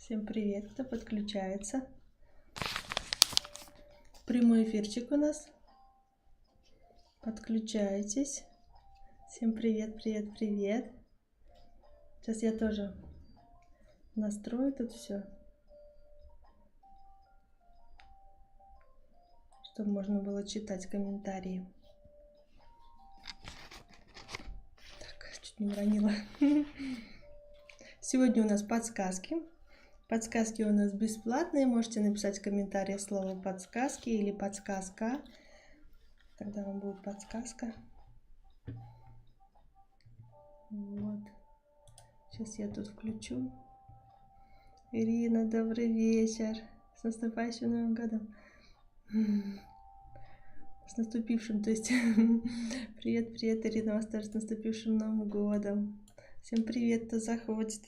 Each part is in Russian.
Всем привет, кто подключается. Прямой эфирчик у нас. Подключайтесь. Всем привет, привет, привет. Сейчас я тоже настрою тут все, чтобы можно было читать комментарии. Так, чуть не уронила. Сегодня у нас подсказки. Подсказки у нас бесплатные. Можете написать в комментариях слово подсказки или подсказка. Тогда вам будет подсказка. Вот. Сейчас я тут включу. Ирина, добрый вечер. С наступающим Новым годом. С наступившим, то есть. Привет, привет, Ирина, вас тоже с наступившим Новым годом. Всем привет, кто заходит.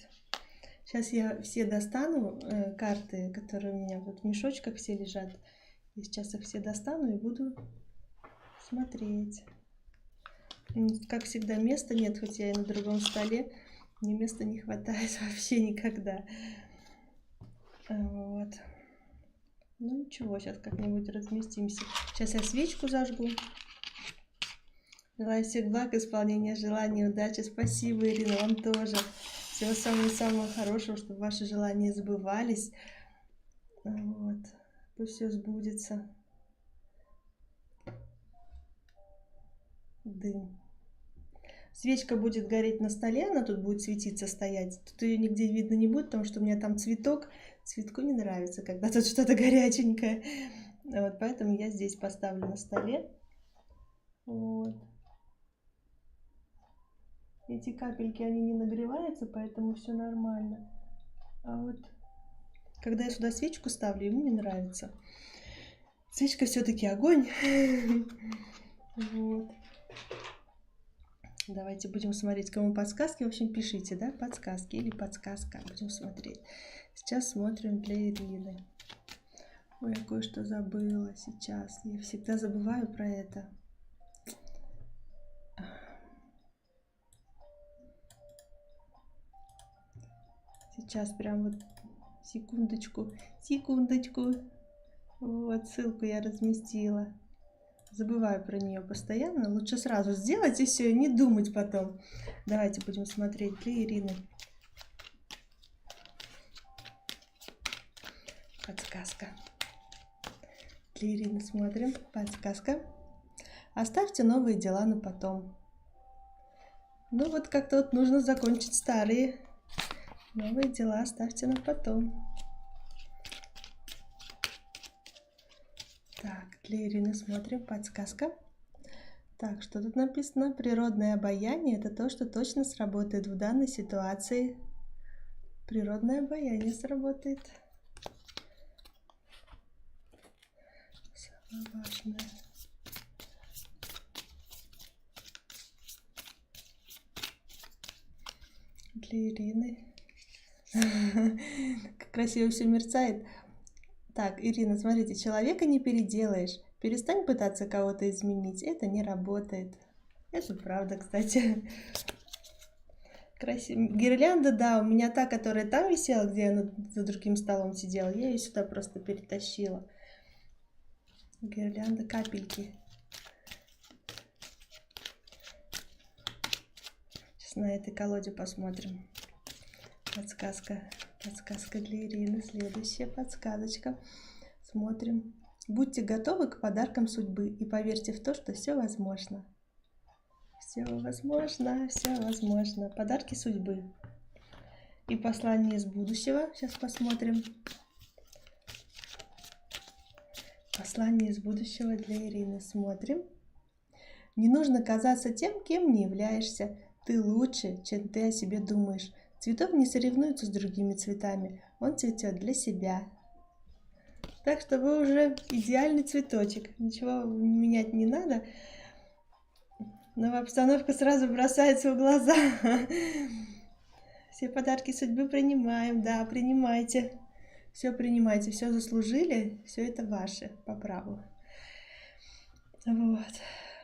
Сейчас я все достану карты, которые у меня вот в мешочках все лежат. Я сейчас их все достану и буду смотреть. Как всегда, места нет, хоть я и на другом столе. Мне места не хватает вообще никогда. Вот. Ну ничего, сейчас как-нибудь разместимся. Сейчас я свечку зажгу. Желаю всех благ, исполнения желаний, удачи. Спасибо, Ирина, вам тоже. Всего самого-самого хорошего, чтобы ваши желания сбывались. Вот. Пусть все сбудется. Дым. Свечка будет гореть на столе, она тут будет светиться, стоять. Тут ее нигде видно не будет, потому что у меня там цветок. Цветку не нравится, когда тут что-то горяченькое. Вот, поэтому я здесь поставлю на столе. Вот. Эти капельки, они не нагреваются, поэтому все нормально. А вот когда я сюда свечку ставлю, ему не нравится. Свечка все-таки огонь. Вот. Давайте будем смотреть, кому подсказки. В общем, пишите, да, подсказки или подсказка. Будем смотреть. Сейчас смотрим для Ирины. Ой, я кое-что забыла сейчас. Я всегда забываю про это. Сейчас прям вот секундочку. Вот ссылку я разместила. Забываю про нее постоянно. Лучше сразу сделать и все, и не думать потом. Давайте будем смотреть для Ирины. Подсказка. Для Ирины смотрим. Подсказка. Оставьте новые дела на потом. Ну вот как-то вот нужно закончить старые. Новые дела оставьте на потом. Так, для Ирины смотрим. Подсказка. Так, что тут написано? Природное обаяние – это то, что точно сработает в данной ситуации. Природное обаяние сработает. Самое важное. Для Ирины. Как красиво все мерцает. Так, Ирина, смотрите, человека не переделаешь. Перестань пытаться кого-то изменить. Это не работает. Это правда, кстати. Красиво. Гирлянда, да, у меня та, которая там висела, где я за другим столом сидела, я ее сюда просто перетащила. Гирлянда, капельки. Сейчас на этой колоде посмотрим. Подсказка. Подсказка для Ирины. Следующая подсказочка. Смотрим. Будьте готовы к подаркам судьбы и поверьте в то, что все возможно. Все возможно, все возможно. Подарки судьбы. И послание из будущего. Сейчас посмотрим. Послание из будущего для Ирины. Смотрим. Не нужно казаться тем, кем не являешься. Ты лучше, чем ты о себе думаешь. Цветок не соревнуется с другими цветами. Он цветет для себя. Так что вы уже идеальный цветочек. Ничего менять не надо. Новая обстановка сразу бросается в глаза. Все подарки судьбы принимаем. Да, принимайте. Все принимайте. Все заслужили. Все это ваше по праву. Вот.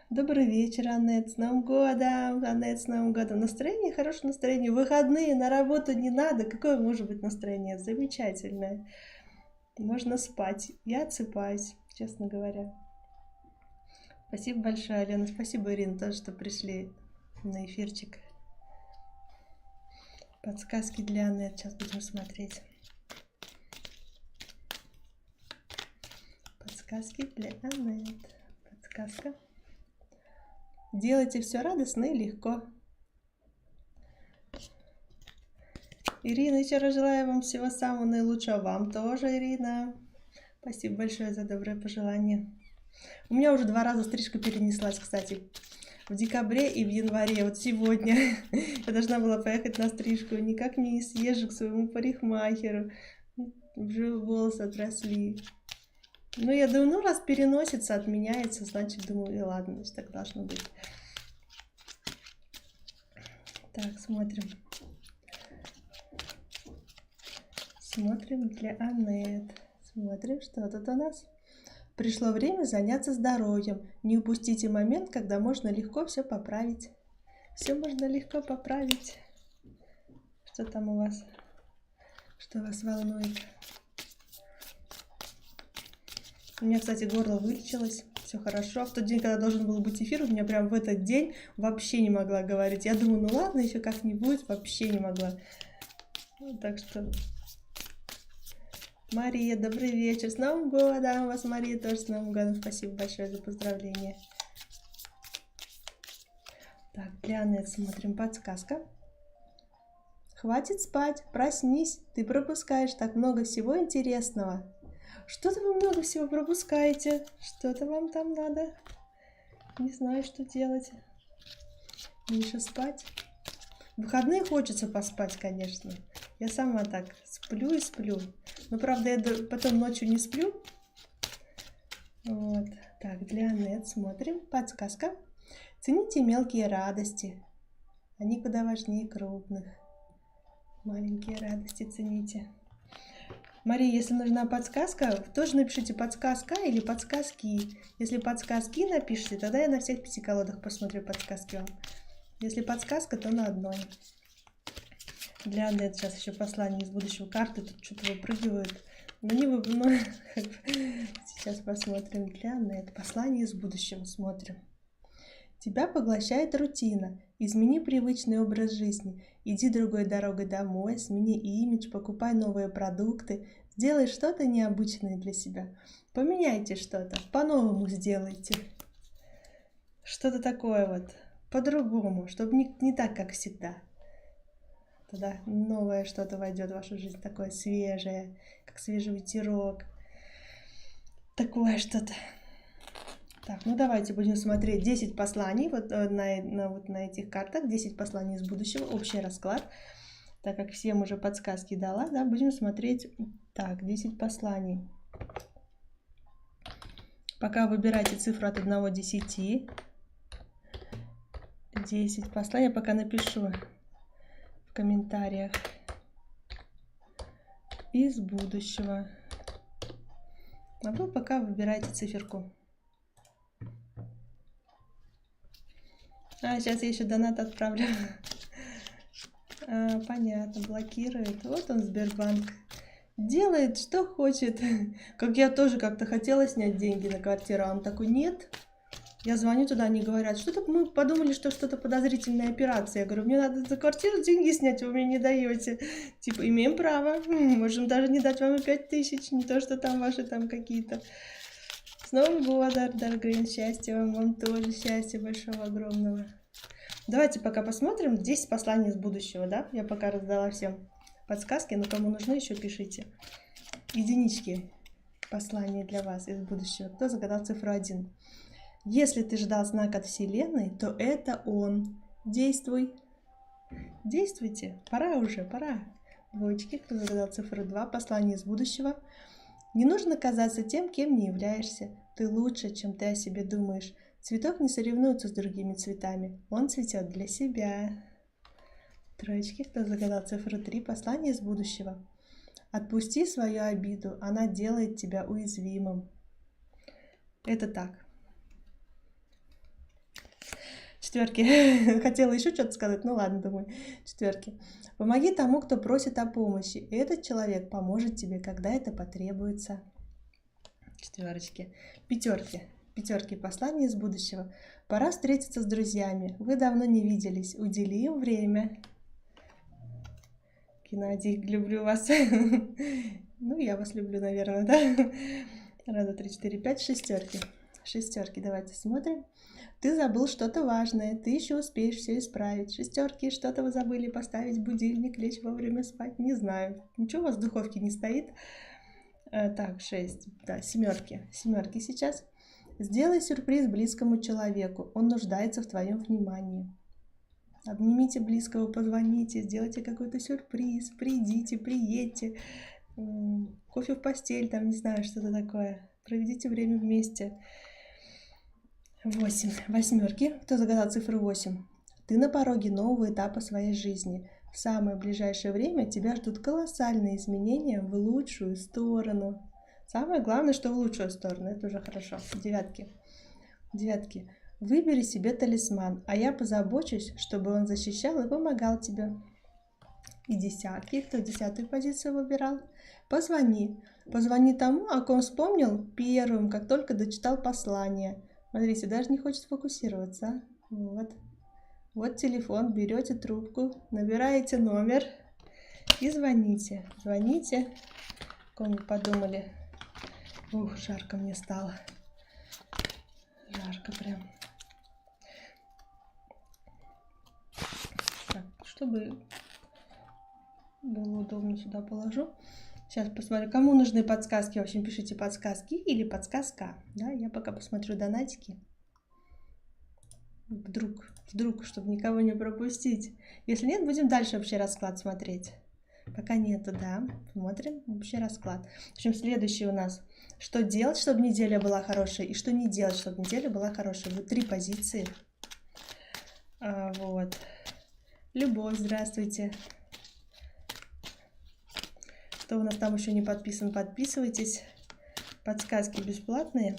Добрый вечер, Аннет, с Новым годом! Аннет, с Новым годом! Настроение, хорошее настроение. Выходные, на работу не надо. Какое может быть настроение? Замечательное. Можно спать. Я отсыпаюсь, честно говоря. Спасибо большое, Алена. Спасибо, Ирина, тоже, что пришли на эфирчик. Подсказки для Аннет. Сейчас будем смотреть. Подсказки для Аннет. Подсказка. Делайте все радостно и легко. Ирина, еще раз желаю вам всего самого наилучшего. Вам тоже, Ирина. Спасибо большое за доброе пожелание. У меня уже 2 раза стрижка перенеслась, кстати. В декабре и в январе. Вот сегодня я должна была поехать на стрижку. Никак не съезжу к своему парикмахеру. Уже волосы отросли. Ну, я думаю, ну, раз переносится, отменяется, значит, думаю, и ладно, значит, так должно быть. Так, смотрим. Смотрим для Аннет. Смотрим, что тут у нас. Пришло время заняться здоровьем. Не упустите момент, когда можно легко все поправить. Все можно легко поправить. Что там у вас? Что вас волнует? У меня, кстати, горло вылечилось, все хорошо. В тот день, когда должен был быть эфир, у меня прям в этот день вообще не могла говорить. Я думаю, ну ладно, еще как-нибудь, вообще не могла. Ну, так что... Мария, добрый вечер. С Новым годом! Вас, Мария, тоже с Новым годом. Спасибо большое за поздравления. Так, для Аннет смотрим подсказка. Хватит спать, проснись. Ты пропускаешь так много всего интересного. Что-то вы много всего пропускаете. Что-то вам там надо. Не знаю, что делать. Меньше спать. В выходные хочется поспать, конечно. Я сама так сплю и сплю. Но, правда, я потом ночью не сплю. Вот. Так, для Аннет смотрим. Подсказка. Цените мелкие радости. Они куда важнее крупных. Маленькие радости цените. Мария, если нужна подсказка, тоже напишите подсказка или подсказки. Если подсказки напишите, тогда я на всех 5 колодах посмотрю подсказки вам. Если подсказка, то на одной. Для Аннет сейчас еще послание из будущего. Карты тут что-то выпрыгивают. Но не выпрыгивают. Сейчас посмотрим для Аннет. Послание из будущего смотрим. Тебя поглощает рутина. Измени привычный образ жизни. Иди другой дорогой домой, смени имидж, покупай новые продукты. Сделай что-то необычное для себя. Поменяйте что-то, по-новому сделайте. Что-то такое вот, по-другому, чтобы не так, как всегда. Тогда новое что-то войдет в вашу жизнь, такое свежее, как свежий ветерок. Такое что-то. Так, ну давайте будем смотреть 10 посланий вот на этих картах, 10 посланий из будущего, общий расклад. Так как всем уже подсказки дала, да, будем смотреть, так, 10 посланий. Пока выбирайте цифру от 1 до 10. 10 посланий, я пока напишу в комментариях. Из будущего. А вы пока выбирайте циферку. Сейчас я еще донат отправлю. Понятно, блокирует. Вот он, Сбербанк. Делает, что хочет. Как я тоже как-то хотела снять деньги на квартиру, а он такой, нет. Я звоню туда, они говорят, что-то мы подумали, что что-то подозрительная операция. Я говорю, мне надо за квартиру деньги снять, вы мне не даете. Типа, имеем право, можем даже не дать вам и 5000, не то, что там ваши там какие-то. С Новым годом, Даргрин, счастья вам тоже, счастья большого, огромного. Давайте пока посмотрим 10 посланий из будущего, да? Я пока раздала всем подсказки, но кому нужны, еще пишите. Единички послания для вас из будущего. Кто загадал цифру 1? Если ты ждал знак от Вселенной, то это он. Действуй. Действуйте. Пора уже, пора. Двоечки, кто загадал цифру 2, послание из будущего. Не нужно казаться тем, кем не являешься. Ты лучше, чем ты о себе думаешь. Цветок не соревнуется с другими цветами. Он цветет для себя. Троечки, кто загадал цифру 3, послание из будущего. Отпусти свою обиду, она делает тебя уязвимым. Это так. Четверки. Хотела еще что-то сказать, ну ладно, думаю, четверки. Помоги тому, кто просит о помощи. И этот человек поможет тебе, когда это потребуется. Четверочки. Пятерки. Пятерки. Послание из будущего. Пора встретиться с друзьями. Вы давно не виделись. Удели им время. Геннадий, люблю вас. Ну, я вас люблю, наверное, да? Раз, 3, 4, 5, шестерки. Шестерки. Давайте смотрим. Ты забыл что-то важное, ты еще успеешь все исправить. Шестерки, что-то вы забыли поставить будильник, лечь вовремя спать, не знаю. Ничего у вас в духовке не стоит. Так, 6, да, семерки. Семерки сейчас. Сделай сюрприз близкому человеку, он нуждается в твоем внимании. Обнимите близкого, позвоните, сделайте какой-то сюрприз, придите, приедьте, кофе в постель, там, не знаю, что-то такое. Проведите время вместе. 8. Восьмерки. Кто загадал цифру 8? Ты на пороге нового этапа своей жизни. В самое ближайшее время тебя ждут колоссальные изменения в лучшую сторону. Самое главное, что в лучшую сторону. Это уже хорошо. Девятки. Девятки. Выбери себе талисман, а я позабочусь, чтобы он защищал и помогал тебе. И десятки. Кто десятую позицию выбирал? Позвони. Позвони тому, о ком вспомнил первым, как только дочитал послание. Смотрите, даже не хочет фокусироваться. Вот. Вот телефон, берете трубку, набираете номер и звоните. Звоните. Кому вы подумали? Ух, жарко мне стало. Жарко прям. Так, чтобы было удобно, сюда положу. Сейчас посмотрю, кому нужны подсказки. В общем, пишите подсказки или подсказка. Да, я пока посмотрю донатики. Вдруг, чтобы никого не пропустить. Если нет, будем дальше общий расклад смотреть. Пока нету, да. Смотрим общий расклад. В общем, следующий у нас. Что делать, чтобы неделя была хорошей, и что не делать, чтобы неделя была хорошей. Вот 3 позиции. Вот. Любовь, здравствуйте. Кто у нас там еще не подписан, подписывайтесь. Подсказки бесплатные.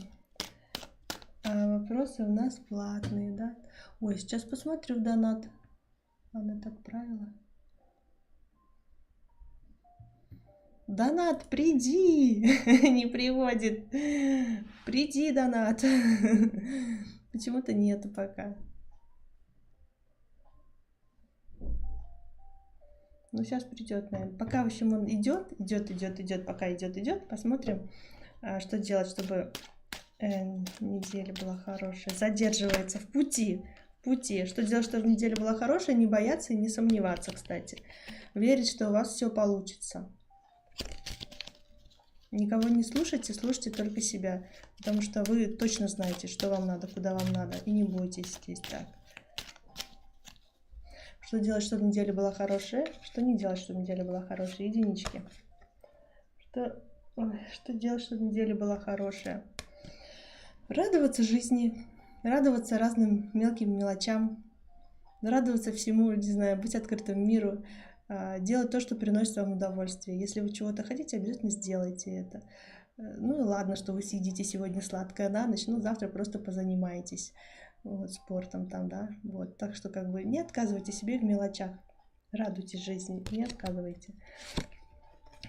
А вопросы у нас платные, да? Ой, сейчас посмотрю донат. Она отправила. Донат, приди! Не приводит. Приди, донат. Почему-то нету пока. Ну, сейчас придет, наверное. Пока, в общем, он идет, пока идет. Посмотрим, что делать, чтобы неделя была хорошая. Задерживается в пути. Что делать, чтобы неделя была хорошая? Не бояться и не сомневаться, кстати. Верить, что у вас все получится. Никого не слушайте, слушайте только себя. Потому что вы точно знаете, что вам надо, куда вам надо. И не бойтесь здесь так. Что делать, чтобы неделя была хорошая? Что не делать, чтобы неделя была хорошая? Единички. Что делать, чтобы неделя была хорошая? Радоваться жизни, радоваться разным мелким мелочам, радоваться всему, не знаю, быть открытым миру, делать то, что приносит вам удовольствие. Если вы чего-то хотите, обязательно сделайте это. Ну и ладно, что вы съедите сегодня сладкое на ночь, ну завтра просто позанимаетесь. Вот, спортом там, да, вот, так что как бы не отказывайте себе в мелочах, радуйтесь жизни, не отказывайте.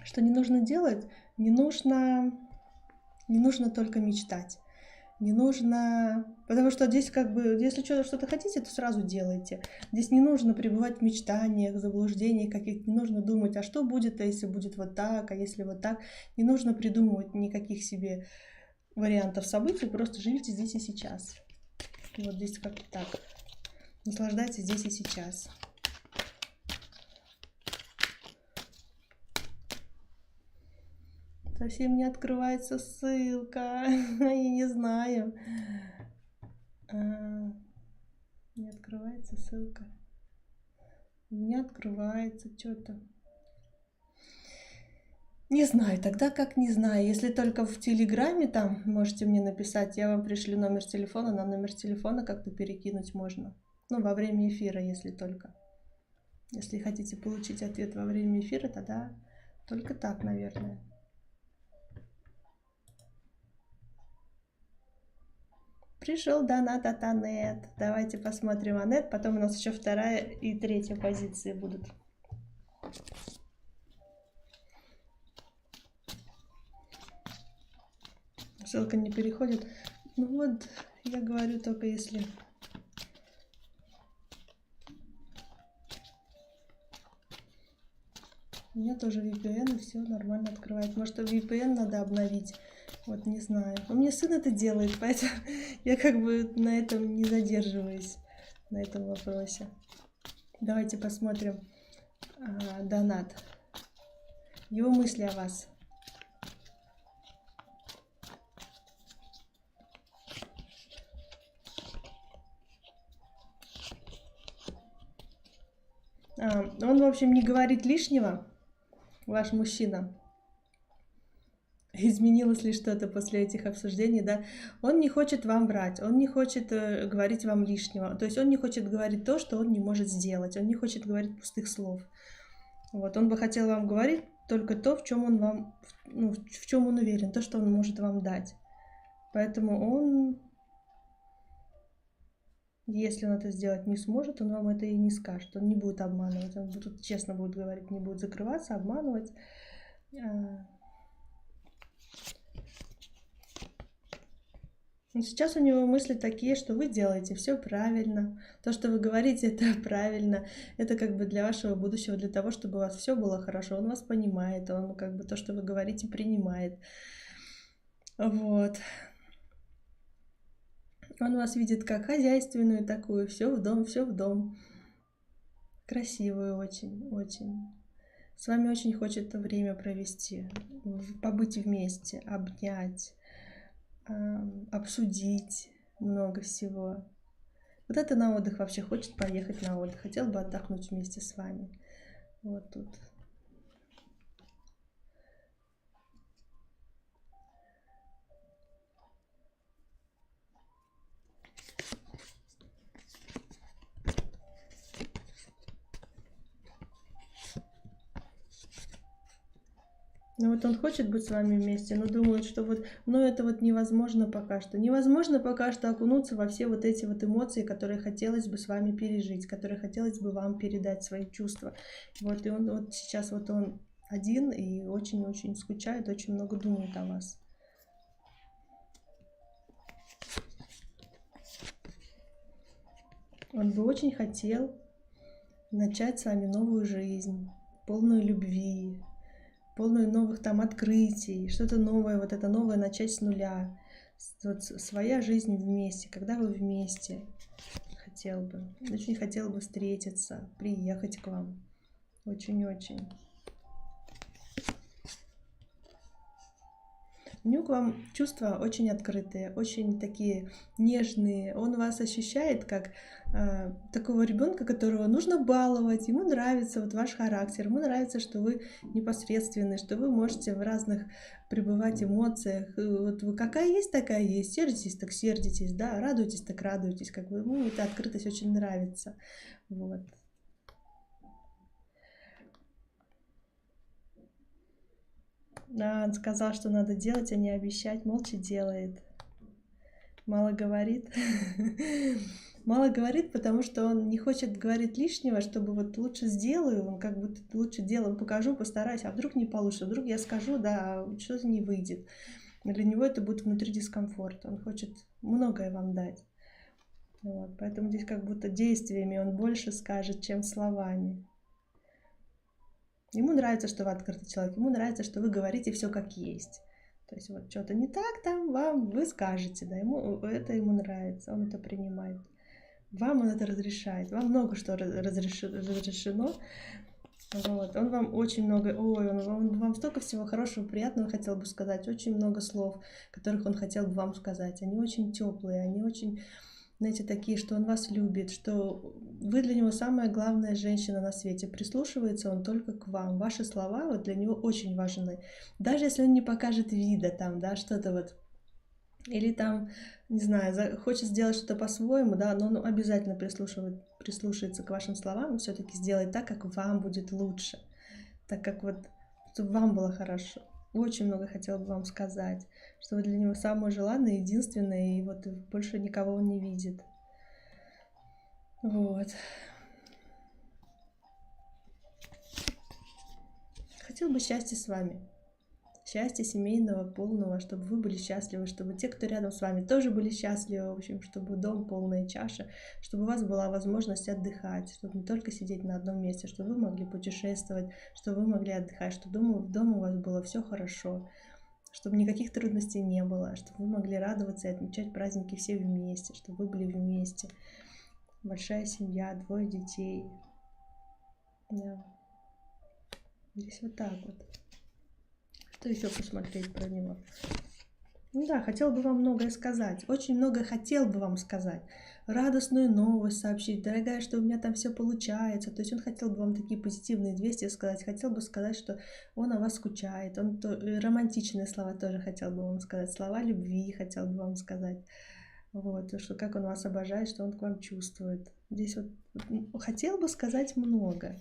Что не нужно делать? Не нужно только мечтать, не нужно, потому что здесь как бы, если что-то хотите, то сразу делайте. Здесь не нужно пребывать в мечтаниях, заблуждениях каких-то, не нужно думать, а что будет, если будет вот так, а если вот так, не нужно придумывать никаких себе вариантов событий, просто живите здесь и сейчас. Вот здесь как-то так. Наслаждайтесь здесь и сейчас. Совсем не открывается ссылка. Я не знаю. Не открывается ссылка. Не открывается что-то. Не знаю, тогда как не знаю. Если только в Телеграме там можете мне написать, я вам пришлю номер телефона, на номер телефона как-то перекинуть можно. Ну, во время эфира, если только. Если хотите получить ответ во время эфира, тогда только так, наверное. Пришел донат от Анет. Давайте посмотрим Анет. Потом у нас еще вторая и третья позиции будут. Ссылка не переходит. Ну вот, я говорю только если... У меня тоже VPN, и все нормально открывает. Может, VPN надо обновить? Вот, не знаю. Но мне сын это делает, поэтому я как бы на этом не задерживаюсь, на этом вопросе. Давайте посмотрим донат. Его мысли о вас. Он, в общем, не говорит лишнего, ваш мужчина. Изменилось ли что-то после этих обсуждений, да? Он не хочет вам врать, он не хочет говорить вам лишнего. То есть он не хочет говорить то, что он не может сделать. Он не хочет говорить пустых слов. Вот, он бы хотел вам говорить только то, в чем он вам, ну, в чем он уверен, то, что он может вам дать. Поэтому он, если он это сделать не сможет, он вам это и не скажет. Он не будет обманывать, он тут честно будет говорить, не будет закрываться, обманывать. Но сейчас у него мысли такие, что вы делаете все правильно. То, что вы говорите, это правильно. Это как бы для вашего будущего, для того, чтобы у вас все было хорошо. Он вас понимает, он как бы то, что вы говорите, принимает. Вот. Он вас видит как хозяйственную такую, все в дом, все в дом. Красивую очень, очень. С вами очень хочет время провести, побыть вместе, обнять, обсудить много всего. Вот это на отдых вообще хочет поехать на отдых, хотел бы отдохнуть вместе с вами. Вот тут. Ну вот он хочет быть с вами вместе, но думает, что вот, но это вот невозможно пока что. Невозможно пока что окунуться во все вот эти вот эмоции, которые хотелось бы с вами пережить, которые хотелось бы вам передать свои чувства. Вот и он вот сейчас вот он один и очень-очень скучает, очень много думает о вас. Он бы очень хотел начать с вами новую жизнь, полную любви, полную новых там открытий, что-то новое, вот это новое начать с нуля. Вот своя жизнь вместе, когда вы вместе. Очень хотел бы встретиться, приехать к вам. Очень-очень. У него к вам чувства очень открытые, очень такие нежные. Он вас ощущает как такого ребенка, которого нужно баловать. Ему нравится вот ваш характер, ему нравится, что вы непосредственны, что вы можете в разных пребывать эмоциях. Вот вы какая есть, такая есть. Сердитесь, так сердитесь, да, радуйтесь, так радуйтесь. Как бы ему эта открытость очень нравится. Вот. Да, он сказал, что надо делать, а не обещать, молча делает. Мало говорит. Мало говорит, потому что он не хочет говорить лишнего, чтобы вот лучше сделаю, он как бы лучше делаю, покажу, постараюсь, а вдруг не получится, вдруг я скажу, да, а что-то не выйдет. Для него это будет внутри дискомфорт, он хочет многое вам дать. Вот, поэтому здесь как будто действиями он больше скажет, чем словами. Ему нравится, что вы открытый человек, ему нравится, что вы говорите все как есть. То есть вот что-то не так там, вы скажете, да, ему нравится, он это принимает. Вам он это разрешает, вам много что разрешено. Вот. Он вам очень много, он вам столько всего хорошего, приятного хотел бы сказать, очень много слов, которых он хотел бы вам сказать. Они очень теплые, они очень, знаете, такие, что он вас любит, что вы для него самая главная женщина на свете. Прислушивается он только к вам. Ваши слова вот для него очень важны. Даже если он не покажет вида там, да, что-то вот, или там, не знаю, хочет сделать что-то по-своему, да, но он обязательно прислушается к вашим словам и все-таки сделает так, как вам будет лучше, так как вот, чтобы вам было хорошо. очень много хотел бы вам сказать, что вы для него самое желанное, единственное, и вот больше никого он не видит. Вот. Хотел бы счастья с вами. Счастья семейного, полного, чтобы вы были счастливы, чтобы те, кто рядом с вами, тоже были счастливы, в общем, чтобы дом полная чаша, чтобы у вас была возможность отдыхать, чтобы не только сидеть на одном месте, чтобы вы могли путешествовать, чтобы вы могли отдыхать, чтобы дома у вас было все хорошо, чтобы никаких трудностей не было, чтобы вы могли радоваться и отмечать праздники все вместе, чтобы вы были вместе. Большая семья, 2 детей. Да. Здесь вот так вот. Что еще посмотреть про него? Ну да, хотел бы вам многое сказать. Очень многое хотел бы вам сказать. Радостную новость сообщить. Дорогая, что у меня там все получается. То есть он хотел бы вам такие позитивные известия сказать. Хотел бы сказать, что он о вас скучает. Романтичные слова тоже хотел бы вам сказать. Слова любви хотел бы вам сказать. Вот, что как он вас обожает, что он к вам чувствует. Здесь вот хотел бы сказать много.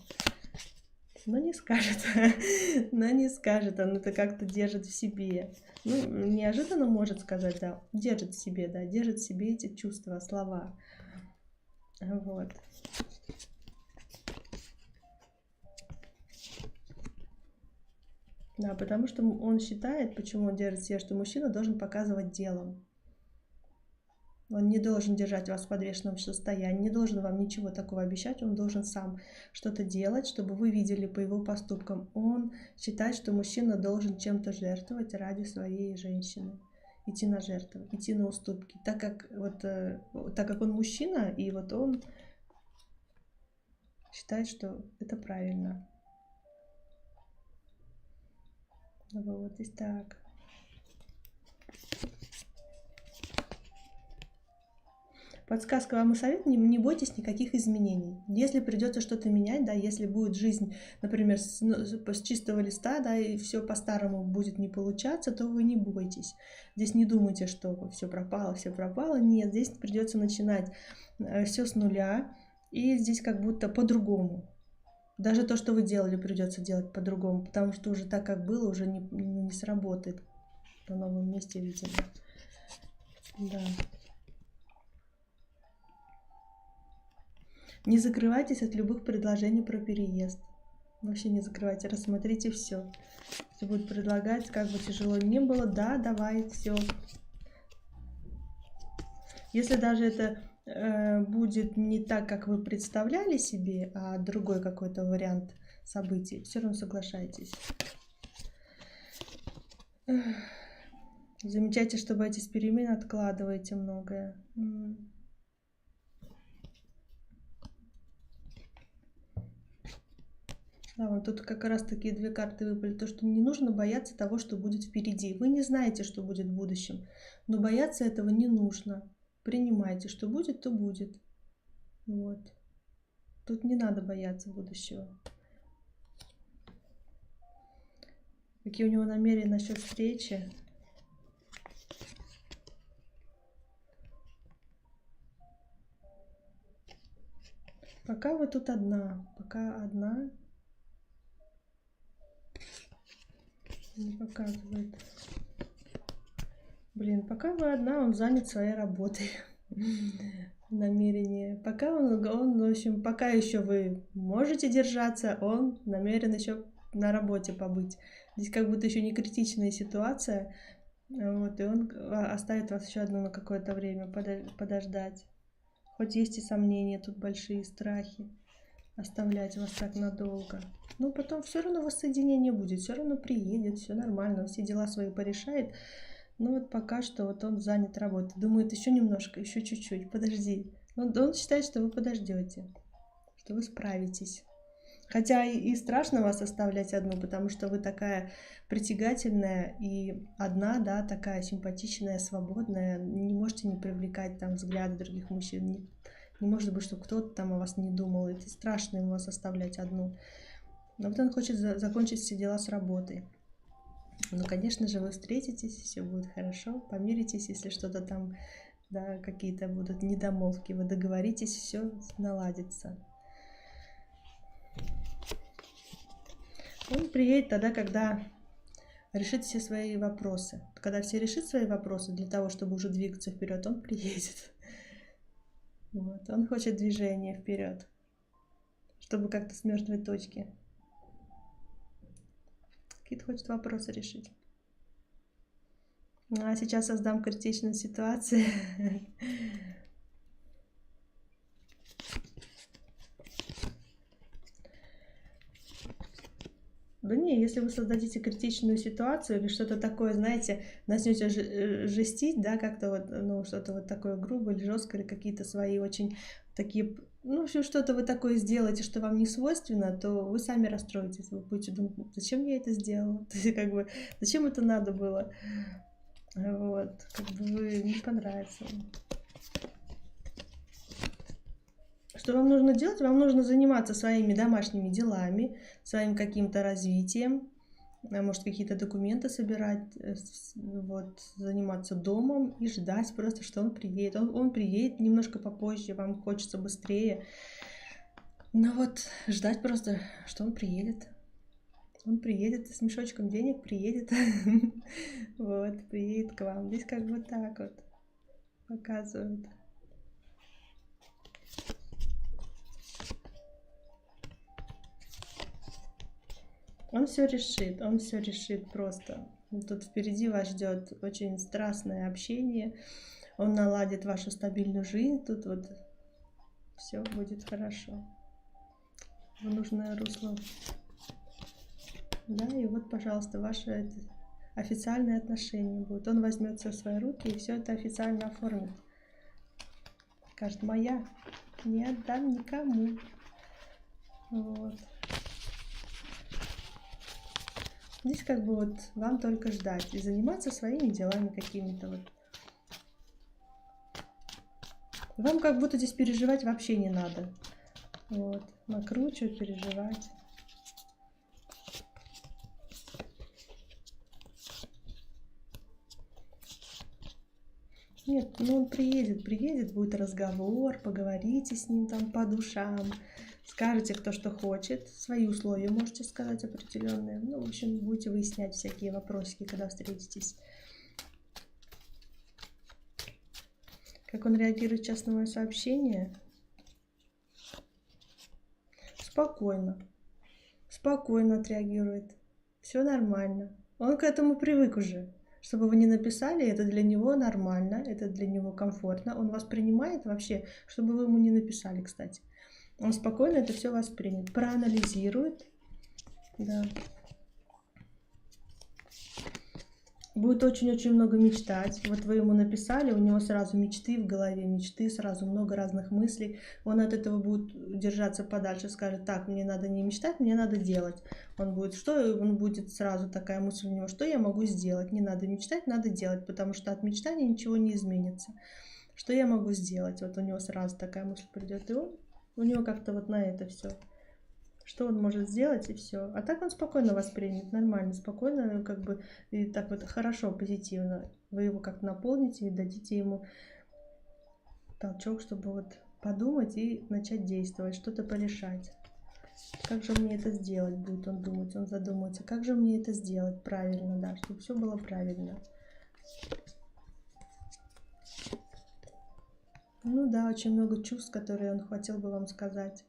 Но не скажет, он это как-то держит в себе. Ну, неожиданно может сказать, да, держит в себе, да, держит в себе эти чувства, слова. Вот. Да, потому что он считает, почему он держит в себе, что мужчина должен показывать делом. Он не должен держать вас в подвешенном состоянии, не должен вам ничего такого обещать, он должен сам что-то делать, чтобы вы видели по его поступкам. Он считает, что мужчина должен чем-то жертвовать ради своей женщины, идти на жертвы, идти на уступки, так как он мужчина, и вот он считает, что это правильно. Вот здесь так. Подсказка вам и совет: не бойтесь никаких изменений. Если придется что-то менять, да, если будет жизнь, например, с чистого листа, да, и все по-старому будет не получаться, то вы не бойтесь. Здесь не думайте, что все пропало. Нет, здесь придется начинать все с нуля, и здесь как будто по-другому. Даже то, что вы делали, придется делать по-другому, потому что уже так, как было, уже не сработает на новом месте, видимо. Да. Не закрывайтесь от любых предложений про переезд. Вообще не закрывайте, рассмотрите все. Если будут предлагать, как бы тяжело ни было, да, давай, все. Если даже это будет не так, как вы представляли себе, а другой какой-то вариант событий, все равно соглашайтесь. Замечайте, что боитесь перемен, откладываете многое. Да, вот тут как раз такие 2 карты выпали. То, что не нужно бояться того, что будет впереди. Вы не знаете, что будет в будущем, но бояться этого не нужно. Принимайте, что будет, то будет. Вот. Тут не надо бояться будущего. Какие у него намерения насчет встречи? Пока вы тут одна. Пока одна. Не показывает. Блин, пока вы одна, он занят своей работой. Намерение. Пока он, в общем, пока еще вы можете держаться, он намерен еще на работе побыть. Здесь как будто еще не критичная ситуация. Вот, и он оставит вас еще одну на какое-то время подождать. Хоть есть и сомнения, тут большие страхи. Оставлять вас так надолго. Но потом все равно воссоединение будет, все равно приедет, все нормально, он все дела свои порешает. Но вот пока что вот он занят работой. Думает, еще немножко, еще чуть-чуть, подожди. Но он считает, что вы подождете, что вы справитесь. Хотя и страшно вас оставлять одну, потому что вы такая притягательная и одна, да, такая симпатичная, свободная. Не можете не привлекать там взгляды других мужчин. Не может быть, что кто-то там о вас не думал. Это страшно ему вас оставлять одну. Но вот он хочет закончить все дела с работой. Ну, конечно же, вы встретитесь, все будет хорошо. Помиритесь, если что-то там, да, какие-то будут недомолвки. Вы договоритесь, все наладится. Он приедет тогда, когда решит все свои вопросы. Когда все решит свои вопросы, для того, чтобы уже двигаться вперед, он приедет. Вот. Он хочет движения вперед, чтобы как-то с мертвой точки. Кит хочет вопросы решить. А сейчас создам критичную ситуацию. Да не, если вы создадите критичную ситуацию или что-то такое, знаете, начнете жестить, да, как-то вот, ну, что-то вот такое грубое или жесткое, или какие-то свои очень такие, ну, что-то вы такое сделаете, что вам не свойственно, то вы сами расстроитесь, вы будете думать, зачем я это сделала, то есть, как бы, зачем это надо было, вот, как бы вы не понравится. Что вам нужно делать? Вам нужно заниматься своими домашними делами, своим каким-то развитием, может, какие-то документы собирать, вот, заниматься домом и ждать просто, что он приедет. Он приедет немножко попозже, вам хочется быстрее. Но вот ждать просто, что он приедет. Он приедет с мешочком денег, приедет. Вот, приедет к вам. Здесь как бы так вот показывают. Он все решит просто. Тут впереди вас ждет очень страстное общение. Он наладит вашу стабильную жизнь. Тут вот все будет хорошо. В нужное русло. Да, и вот, пожалуйста, ваши официальные отношения будут. Он возьмет все в свои руки и все это официально оформит. Скажет, моя, не отдам никому. Вот. Здесь как бы вот вам только ждать и заниматься своими делами какими-то вот. Вам как будто здесь переживать вообще не надо. Вот. Накручивать, переживать. Нет, ну он приедет, будет разговор, поговорите с ним там по душам. Скажете, кто что хочет, свои условия можете сказать определенные. Ну, в общем, будете выяснять всякие вопросики, когда встретитесь. Как он реагирует сейчас на мое сообщение? Спокойно. Спокойно отреагирует. Все нормально. Он к этому привык уже. Чтобы вы не написали, это для него нормально, это для него комфортно. Он вас принимает вообще, чтобы вы ему не написали, кстати. Он спокойно это все воспримет, проанализирует, да. Будет очень-очень много мечтать. Вот вы ему написали, у него сразу мечты в голове, мечты, сразу много разных мыслей. Он от этого будет держаться подальше, скажет, так, мне надо не мечтать, мне надо делать. Он будет сразу такая мысль у него, что я могу сделать? Не надо мечтать, надо делать, потому что от мечтания ничего не изменится. Что я могу сделать? Вот у него сразу такая мысль придет, и у него как-то вот на это все. Что он может сделать, и все. А так он спокойно воспримет, нормально, спокойно, как бы, и так вот хорошо, позитивно. Вы его как-то наполните и дадите ему толчок, чтобы вот подумать и начать действовать, что-то порешать. Как же мне это сделать, будет он думать, он задумается, как же мне это сделать правильно, да, чтобы все было правильно. Ну да, очень много чувств, которые он хотел бы вам сказать.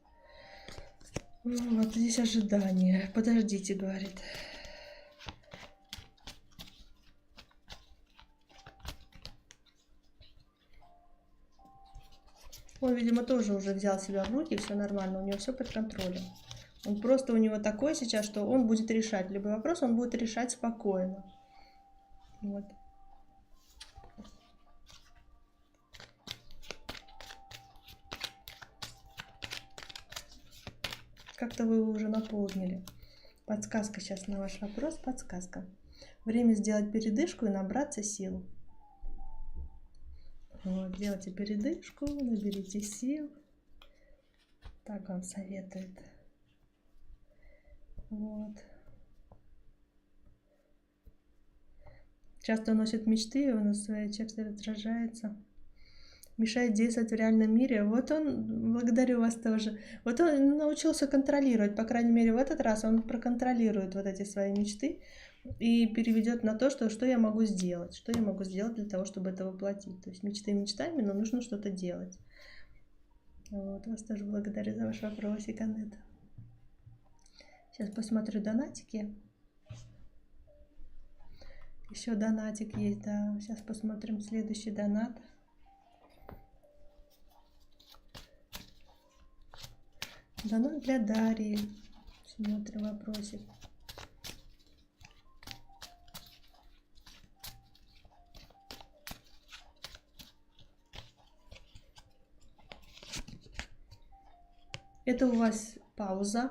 Вот здесь ожидание. Подождите, говорит. Он, видимо, тоже уже взял себя в руки, все нормально, у него все под контролем. Он просто у него такой сейчас, что он будет решать любой вопрос, он будет решать спокойно. Вот. Как-то вы его уже наполнили. Подсказка сейчас на ваш вопрос. Подсказка. Время сделать передышку и набраться сил. Вот, делайте передышку, наберите сил. Так он советует. Вот. Часто носит мечты, он на своей тексте отражается. Мешает действовать в реальном мире. Вот он, благодарю вас тоже, вот он научился контролировать, по крайней мере в этот раз он проконтролирует вот эти свои мечты, и переведет на то, что я могу сделать. Что я могу сделать для того, чтобы это воплотить. То есть мечты мечтами, но нужно что-то делать. Вот, вас тоже благодарю за ваш вопросик, Анетта. Сейчас посмотрю донатики. Еще донатик есть, да. Сейчас посмотрим следующий донат. Донат для Дарьи. Смотрим вопросик. Это у вас пауза.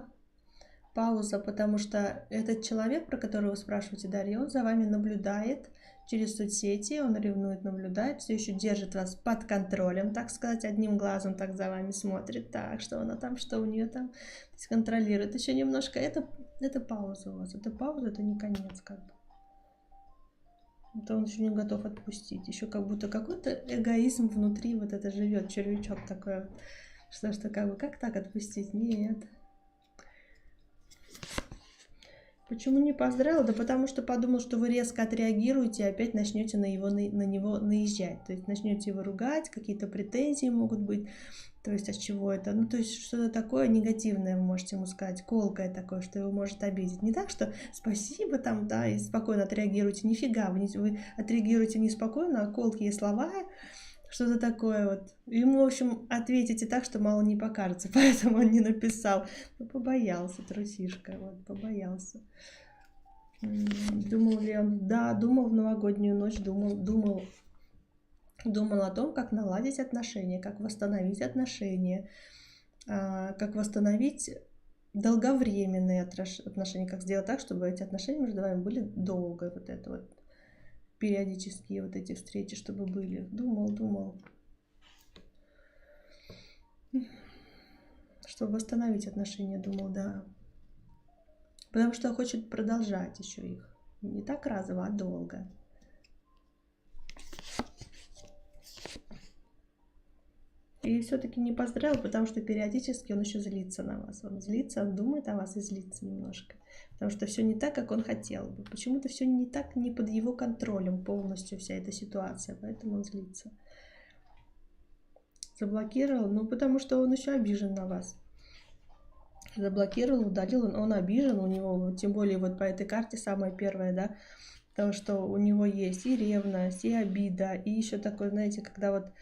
Пауза, потому что этот человек, про которого вы спрашиваете, Дарья, он за вами наблюдает через соцсети, он ревнует, наблюдает, все еще держит вас под контролем, так сказать, одним глазом так за вами смотрит, так, что она там, что у нее там, то есть контролирует еще немножко. Это пауза у вас, это пауза, это не конец, как бы. Это он еще не готов отпустить, еще как будто какой-то эгоизм внутри вот это живет, червячок такой, что как бы, как так отпустить? Нет. Почему не поздравил? Да потому что подумал, что вы резко отреагируете и опять начнете на него наезжать. То есть начнете его ругать, какие-то претензии могут быть. То есть от чего это? Ну, то есть что-то такое негативное вы можете ему сказать, колкое такое, что его может обидеть. Не так, что спасибо там, да, и спокойно отреагируете. Нифига, вы отреагируете неспокойно, а колкие слова, что-то такое вот. Ему, в общем, ответите так, что мало не покажется, поэтому он не написал. Ну, побоялся, трусишка, вот, побоялся. Думал ли он? Да, думал в новогоднюю ночь, думал о том, как наладить отношения, как восстановить отношения, как восстановить долговременные отношения, как сделать так, чтобы эти отношения между вами были долго, вот это вот. Периодические вот эти встречи, чтобы были. Думал. Чтобы восстановить отношения, думал, да. Потому что хочет продолжать еще их. Не так разово, а долго. И все-таки не поздравил, потому что периодически он еще злится на вас. Он злится, он думает о вас и злится немножко. Потому что все не так, как он хотел бы. Почему-то все не так, не под его контролем полностью вся эта ситуация. Поэтому он злится. Заблокировал, ну потому что он еще обижен на вас. Заблокировал, удалил, он обижен, у него, тем более вот по этой карте самая первая, да, потому что у него есть и ревность, и обида, и еще такое, знаете, когда вот,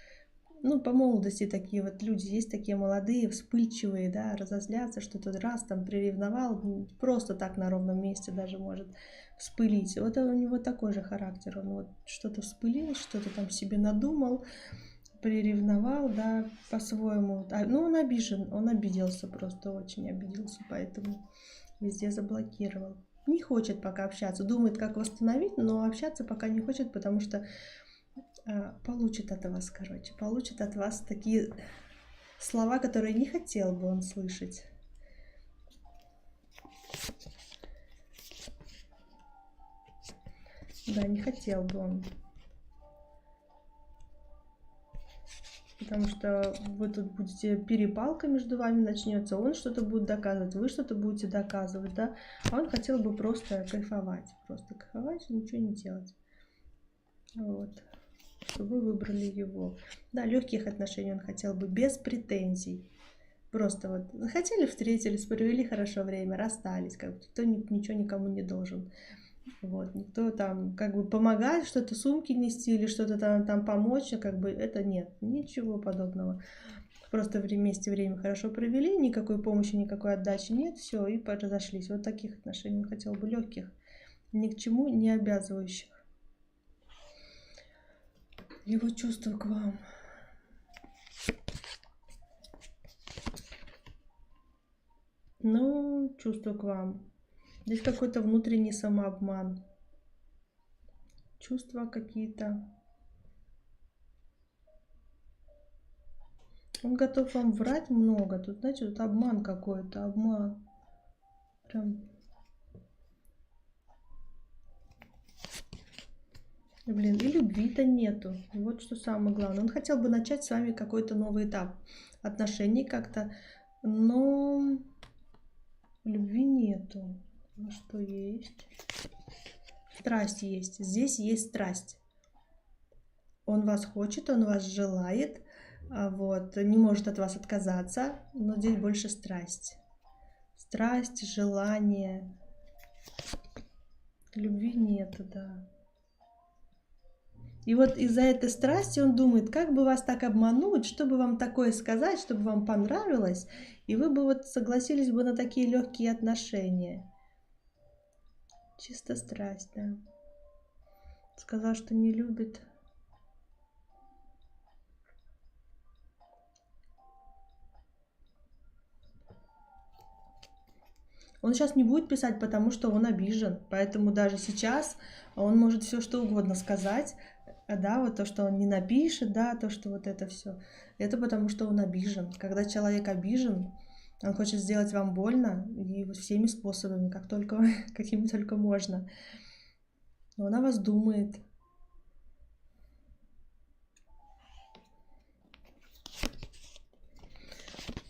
ну, по молодости такие вот люди, есть такие молодые, вспыльчивые, да, разозлятся, что-то раз там приревновал, просто так на ровном месте даже может вспылить. Вот у него такой же характер, он вот что-то вспылил, что-то там себе надумал, приревновал, да, по-своему. Ну, он обижен, он обиделся, просто очень обиделся, поэтому везде заблокировал. Не хочет пока общаться, думает, как восстановить, но общаться пока не хочет, потому что получит от вас, короче, получит от вас такие слова, которые не хотел бы он слышать. Да, не хотел бы он. Потому что вы тут будете, перепалка между вами начнется, он что-то будет доказывать, вы что-то будете доказывать, да, а он хотел бы просто кайфовать, ничего не делать, вот, чтобы вы выбрали его. Да, легких отношений он хотел бы, без претензий, просто вот хотели, встретились, провели хорошо время, расстались, как бы никто ничего никому не должен. Вот, никто там как бы помогает что-то, сумки нести или что-то там помочь, как бы это нет, ничего подобного. Просто вместе время хорошо провели, никакой помощи, никакой отдачи нет, все, и разошлись. Вот таких отношений хотел бы, легких, ни к чему не обязывающих. Его чувства к вам. Ну, чувства к вам. Здесь какой-то внутренний самообман. Чувства какие-то. Он готов вам врать много. Тут, знаете, тут обман какой-то. Обман. Прям. Блин, и любви-то нету. Вот что самое главное. Он хотел бы начать с вами какой-то новый этап отношений как-то. Но любви нету. А что есть? страсть есть. Здесь есть страсть. Он вас хочет, он вас желает, вот, не может от вас отказаться, но здесь больше страсть. Страсть, желание. Любви нету, да. И вот из-за этой страсти он думает, как бы вас так обмануть, чтобы вам такое сказать, чтобы вам понравилось, и вы бы вот согласились бы на такие легкие отношения. Чисто страсть, да. Сказал, что не любит. Он сейчас не будет писать, потому что он обижен. Поэтому даже сейчас он может все что угодно сказать. Да, вот то, что он не напишет, да, то, что вот это все. Это потому что он обижен. Когда человек обижен, он хочет сделать вам больно, и вот всеми способами, как только, какими только можно. Но он о вас думает.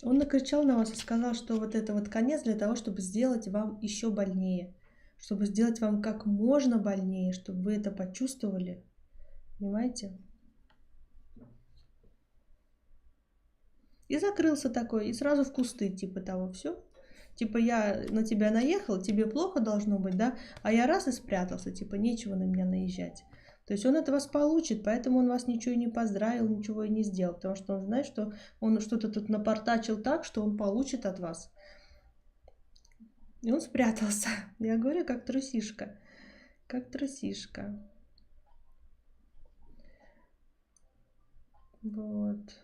Он накричал на вас и сказал, что вот это вот конец для того, чтобы сделать вам еще больнее. Чтобы сделать вам как можно больнее, чтобы вы это почувствовали. Понимаете? И закрылся такой, и сразу в кусты, типа того, все. Типа я на тебя наехал, тебе плохо должно быть, да? А я раз и спрятался, типа нечего на меня наезжать. То есть он это вас получит, поэтому он вас ничего и не поздравил, ничего и не сделал. Потому что он знает, что он что-то тут напортачил так, что он получит от вас. И он спрятался. Я говорю, как трусишка. Как трусишка. Вот.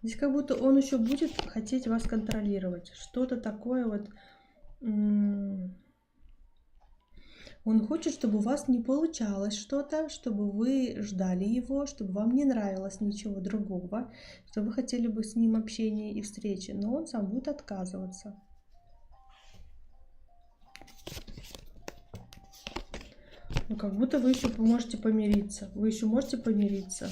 Здесь как будто он еще будет хотеть вас контролировать. Что-то такое вот. Он хочет, чтобы у вас не получалось что-то, чтобы вы ждали его, чтобы вам не нравилось ничего другого, что вы хотели бы с ним общения и встречи, но он сам будет отказываться. Ну, как будто вы еще можете помириться. Вы еще можете помириться.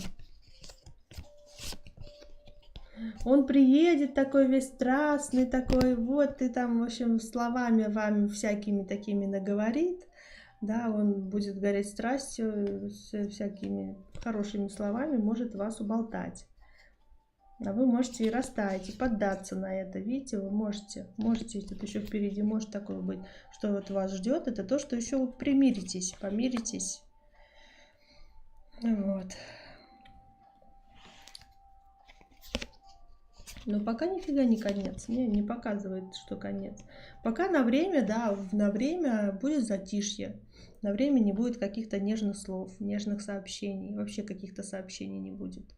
Он приедет такой весь страстный, такой, вот, и там, в общем, словами вам всякими такими наговорит. Да, он будет гореть страстью, с всякими хорошими словами может вас уболтать. А вы можете и растаять, и поддаться на это. Видите, вы можете, тут еще впереди может такое быть, что вот вас ждет, это то, что еще вы примиритесь, помиритесь. Вот. Но пока нифига не конец, не показывает, что конец. Пока на время, да, на время будет затишье. На время не будет каких-то нежных слов, нежных сообщений. Вообще каких-то сообщений не будет.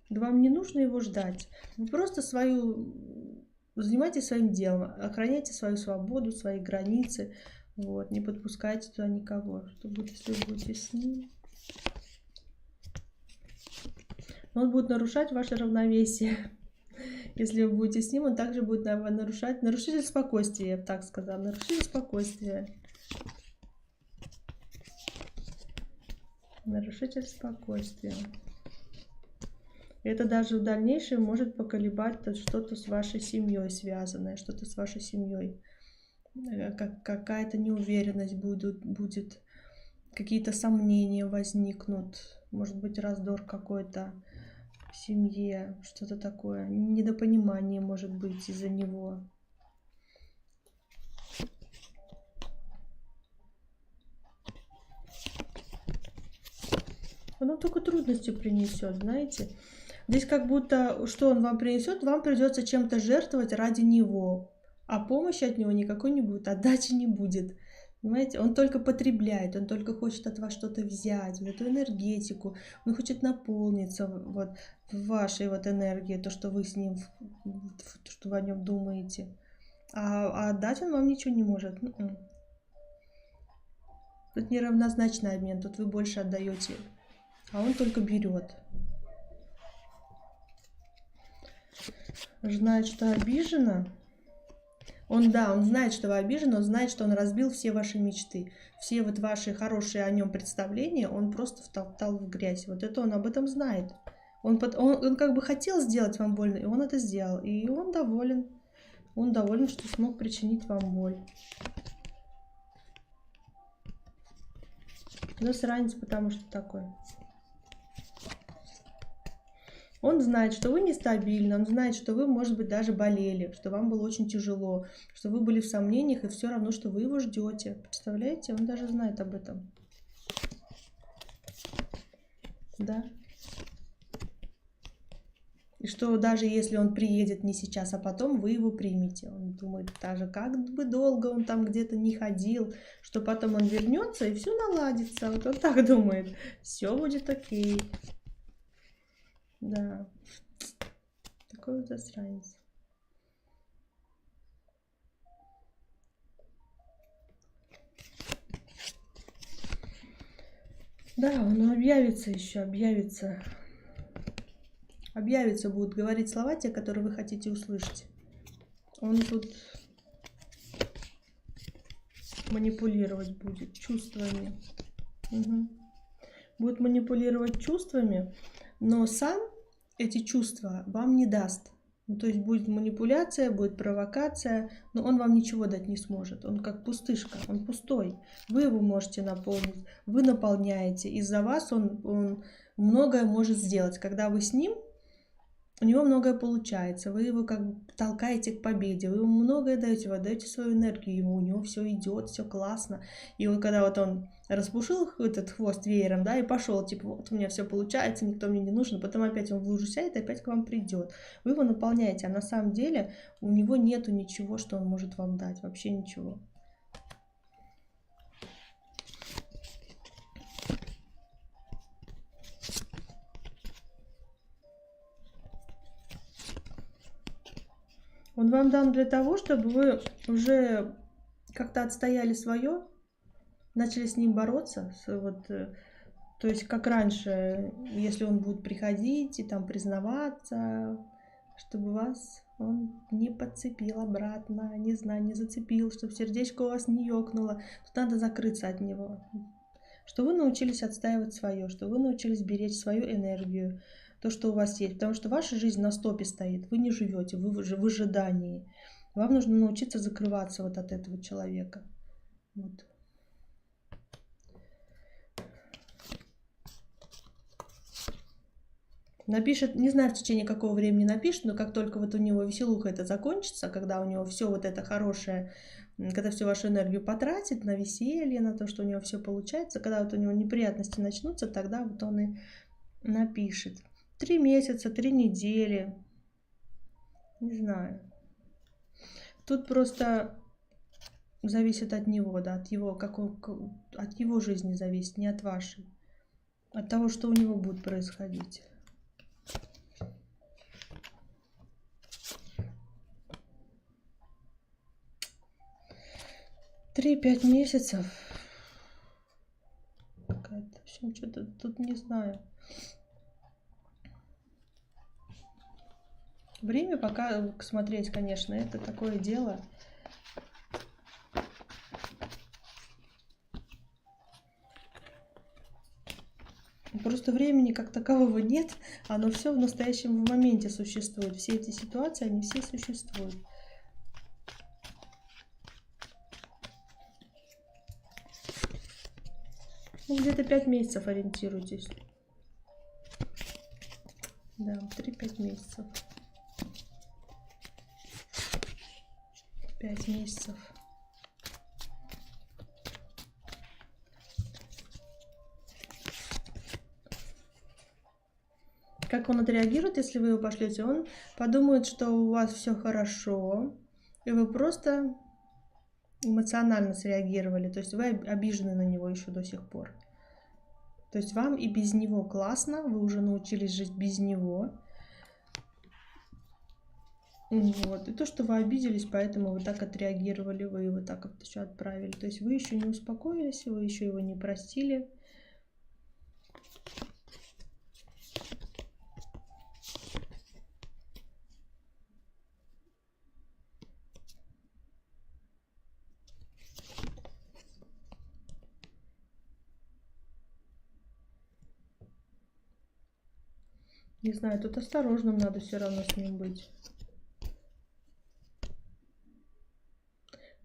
Вам не нужно его ждать. Вы просто занимайтесь своим делом, охраняйте свою свободу, свои границы. Вот, не подпускайте туда никого. Что будет, если вы будете с ним? Он будет нарушать ваше равновесие. Если вы будете с ним, он также будет нарушать. Нарушитель спокойствия, я бы так сказала. Нарушитель спокойствия. Нарушитель спокойствия. Это даже в дальнейшем может поколебать что-то с вашей семьей связанное, что-то с вашей семьей. Какая-то неуверенность будет, какие-то сомнения возникнут, может быть раздор какой-то в семье, что-то такое, недопонимание может быть из-за него. Он вам только трудности принесет, знаете. Здесь как будто, что он вам принесет, вам придется чем-то жертвовать ради него. А помощи от него никакой не будет, отдачи не будет. Понимаете, он только потребляет, он только хочет от вас что-то взять, вот эту энергетику, он хочет наполниться вот в вашей вот энергии, то, что вы с ним, то, что вы о нем думаете. А отдать он вам ничего не может. Тут неравнозначный обмен, тут вы больше отдаете, а он только берет. Знает, что обижена. Да, он знает, что вы обижены, он знает, что он разбил все ваши мечты. Все вот ваши хорошие о нем представления он просто втоптал в грязь. Вот это он об этом знает. Он как бы хотел сделать вам больно, и он это сделал. И он доволен. Он доволен, что смог причинить вам боль. Засранец, потому что такой. Он знает, что вы нестабильны, он знает, что вы, может быть, даже болели, что вам было очень тяжело, что вы были в сомнениях, и все равно, что вы его ждете. Представляете? Он даже знает об этом. Да. И что даже если он приедет не сейчас, а потом, вы его примете. Он думает, даже как бы долго он там где-то не ходил, что потом он вернется и все наладится. Вот он так думает. Все будет окей. Да. Такой вот засранец. Да, он объявится еще, объявится. Объявится, будет говорить слова те, которые вы хотите услышать. Он тут манипулировать будет чувствами. Угу. Будет манипулировать чувствами, но сам эти чувства вам не даст. Ну, то есть будет манипуляция, будет провокация, но он вам ничего дать не сможет. Он как пустышка, он пустой. Вы его можете наполнить, вы наполняете. Из-за вас он многое может сделать. Когда вы с ним, у него многое получается. Вы его как бы толкаете к победе, вы ему многое даете, вы отдаете свою энергию ему, у него все идет, все классно. И вот когда вот он распушил этот хвост веером, да, и пошел, типа, вот у меня все получается, никто мне не нужен, потом опять он в лужу сядет, опять к вам придет. Вы его наполняете, а на самом деле у него нету ничего, что он может вам дать, вообще ничего. Он вам дан для того, чтобы вы уже как-то отстояли свое, начали с ним бороться, то есть как раньше, если он будет приходить и там признаваться, чтобы вас он не подцепил обратно, не знаю, не зацепил, чтобы сердечко у вас не ёкнуло, тут надо закрыться от него. Что вы научились отстаивать свое, что вы научились беречь свою энергию, то, что у вас есть. Потому что ваша жизнь на стопе стоит, вы не живете, вы в ожидании. Вам нужно научиться закрываться вот от этого человека. Вот. Напишет, не знаю, в течение какого времени напишет, но как только вот у него веселуха это закончится, когда у него все вот это хорошее, когда всю вашу энергию потратит на веселье, на то, что у него все получается, когда вот у него неприятности начнутся, тогда вот он и напишет. 3 месяца, 3 недели, не знаю. Тут просто зависит от него, да, от его жизни зависит, не от вашей, от того, что у него будет происходить. 3-5 месяцев. В общем, что-то тут не знаю. Время пока смотреть, конечно, это такое дело. Просто времени как такового нет, оно все в настоящем моменте существует. Все эти ситуации, они все существуют. Ну, где-то 5 месяцев ориентируйтесь. Да, 3-5 месяцев. 5 месяцев. Как он отреагирует, если вы его пошлете? Он подумает, что у вас все хорошо, и вы просто эмоционально среагировали. То есть вы обижены на него еще до сих пор. То есть вам и без него классно, вы уже научились жить без него. Вот. И то, что вы обиделись, поэтому вы так отреагировали, вы его так вот еще отправили. То есть вы еще не успокоились, вы еще его не простили. Не знаю, тут осторожным надо все равно с ним быть.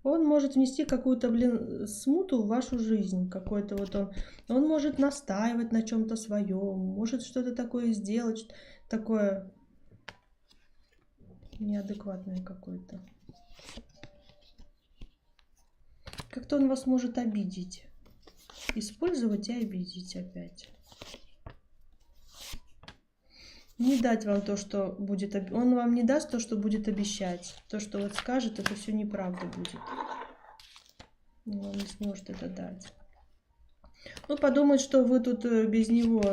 Он может внести какую-то, блин, смуту в вашу жизнь. Какой-то вот он может настаивать на чем-то своем, может что-то такое сделать, такое неадекватное какое-то. Как-то он вас может обидеть. Использовать и обидеть опять. Не дать вам то, что будет... Он вам не даст то, что будет обещать. То, что вот скажет, это все неправда будет. Он не сможет это дать. Ну, подумать, что вы тут без него,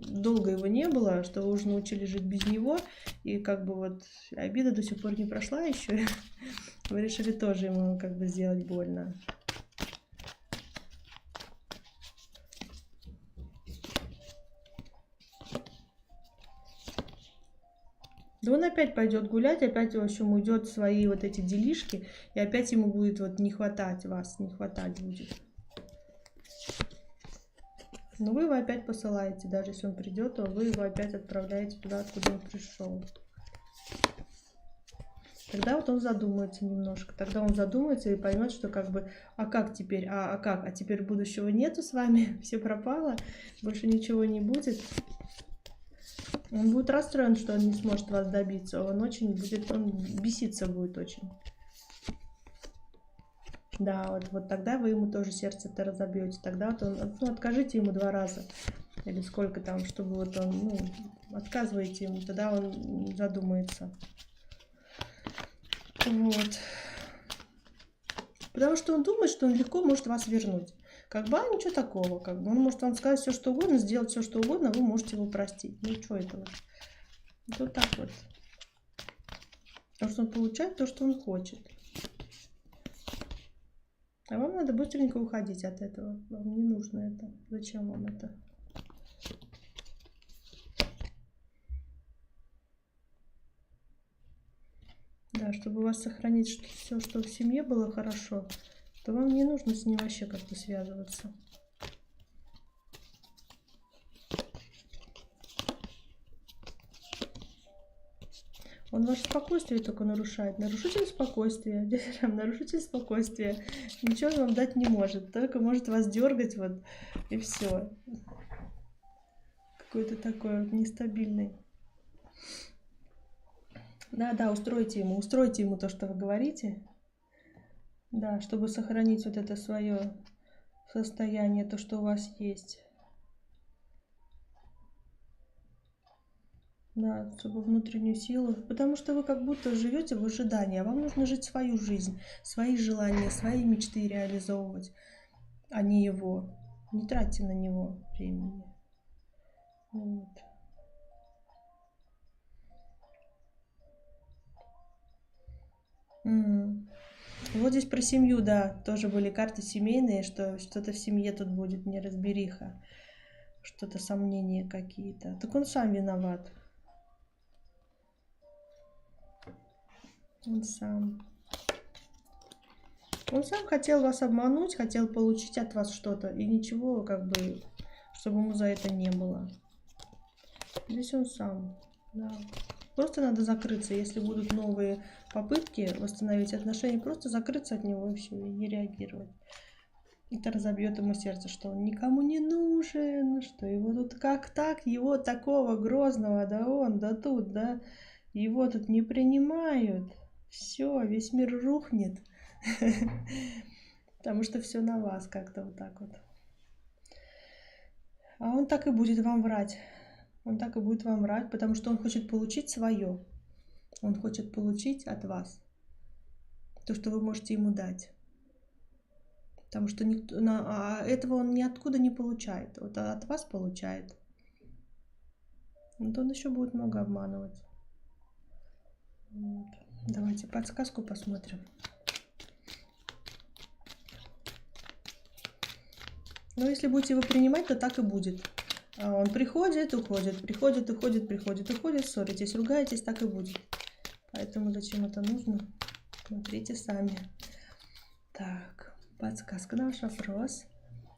долго его не было, что вы уже научились жить без него, и как бы вот обида до сих пор не прошла еще. Вы решили тоже ему как бы сделать больно. Да он опять пойдет гулять, опять, в общем, уйдет в свои вот эти делишки, и опять ему будет вот не хватать вас, не хватать будет. Но вы его опять посылаете, даже если он придет, то вы его опять отправляете туда, откуда он пришел. Тогда вот он задумается немножко, тогда он задумается и поймет, что как бы, а как теперь, а как, а теперь будущего нету с вами, все пропало, больше ничего не будет. Он будет расстроен, что он не сможет вас добиться. Он очень будет, он беситься будет очень. Да, вот тогда вы ему тоже сердце-то разобьете. Тогда вот он, ну, откажите ему 2 раза. Или сколько там, чтобы вот он, ну, отказываете ему, тогда он задумается. Вот. Потому что он думает, что он легко может вас вернуть. Как бы, а ничего такого. Как бы. Он может вам сказать все, что угодно, сделать все, что угодно, вы можете его простить. Ну, что этого? Вот так вот. Потому что он получает то, что он хочет. А вам надо быстренько уходить от этого. Вам не нужно это. Зачем вам это? Да, чтобы у вас сохранить все, что в семье было хорошо, то вам не нужно с ним вообще как-то связываться. Он ваше спокойствие только нарушает. Нарушитель спокойствия. Нарушитель спокойствия. Ничего он вам дать не может. Только может вас дергать вот и все. Какой-то такой вот нестабильный. Да, устройте ему то, что вы говорите. Да, чтобы сохранить вот это свое состояние, то, что у вас есть. Да, чтобы внутреннюю силу. Потому что вы как будто живете в ожидании, а вам нужно жить свою жизнь, свои желания, свои мечты реализовывать, а не его. Не тратьте на него времени. Вот. Вот здесь про семью, да, тоже были карты семейные, что что-то в семье тут будет неразбериха, что-то сомнения какие-то. Так он сам виноват. Он сам хотел вас обмануть, хотел получить от вас что-то, и ничего, как бы, чтобы ему за это не было. Здесь он сам, да. Просто надо закрыться, если будут новые попытки восстановить отношения, просто закрыться от него и все, и не реагировать. Это разобьет ему сердце, что он никому не нужен, что его тут как так, его такого грозного, да тут, да, его тут не принимают. Все, весь мир рухнет. Потому что все на вас как-то вот так вот. А он так и будет вам врать. Он так и будет вам врать, потому что он хочет получить свое. Он хочет получить от вас то, что вы можете ему дать. Потому что этого он ниоткуда не получает. Вот от вас получает. Вот он еще будет много обманывать. Вот. Давайте подсказку посмотрим. Но если будете вы принимать, то так и будет. Он приходит, уходит, приходит, уходит, приходит, уходит, ссоритесь, ругаетесь, так и будет. Поэтому зачем это нужно? Смотрите сами. Так, подсказка на ваш вопрос.